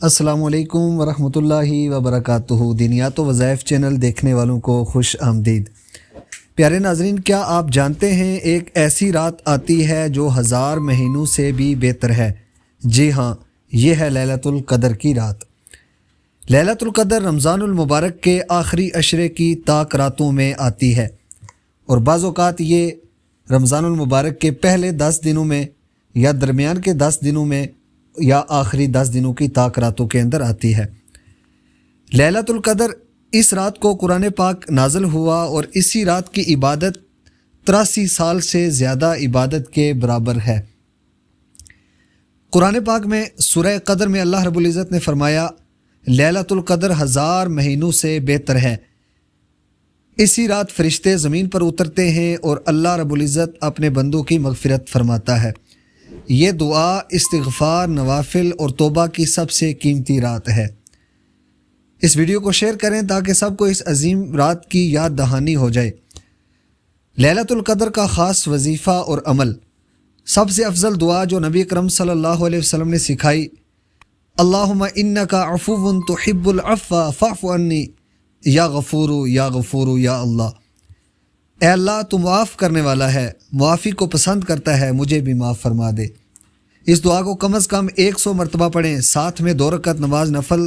السلام علیکم ورحمۃ اللہ وبرکاتہ۔ دینیات و وظائف چینل دیکھنے والوں کو خوش آمدید۔ پیارے ناظرین، کیا آپ جانتے ہیں ایک ایسی رات آتی ہے جو 1000 مہینوں سے بھی بہتر ہے؟ جی ہاں، یہ ہے لیلۃ القدر کی رات۔ لیلۃ القدر رمضان المبارک کے آخری عشرے کی طاق راتوں میں آتی ہے، اور بعض اوقات یہ رمضان المبارک کے پہلے 10 دنوں میں یا درمیان کے 10 دنوں میں یا آخری 10 دنوں کی طاق راتوں کے اندر آتی ہے۔ لیلۃ القدر اس رات کو قرآن پاک نازل ہوا، اور اسی رات کی عبادت 83 سال سے زیادہ عبادت کے برابر ہے۔ قرآن پاک میں سورہ قدر میں اللہ رب العزت نے فرمایا، لیلۃ القدر 1000 مہینوں سے بہتر ہے۔ اسی رات فرشتے زمین پر اترتے ہیں اور اللہ رب العزت اپنے بندوں کی مغفرت فرماتا ہے۔ یہ دعا، استغفار، نوافل اور توبہ کی سب سے قیمتی رات ہے۔ اس ویڈیو کو شیئر کریں تاکہ سب کو اس عظیم رات کی یاد دہانی ہو جائے۔ لیلۃ القدر کا خاص وظیفہ اور عمل۔ سب سے افضل دعا جو نبی اکرم صلی اللہ علیہ وسلم نے سکھائی، اللہم انک عفو تحب العفو فاعف عنی یا غفور یا غفور یا اللہ۔ اے اللہ، تو معاف کرنے والا ہے، معافی کو پسند کرتا ہے، مجھے بھی معاف فرما دے۔ اس دعا کو کم از کم 100 مرتبہ پڑھیں، ساتھ میں 2 رکعت نماز نفل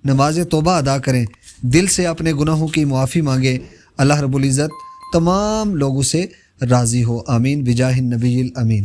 نماز توبہ ادا کریں، دل سے اپنے گناہوں کی معافی مانگیں۔ اللہ رب العزت تمام لوگوں سے راضی ہو، آمین بجاہ النبی الامین۔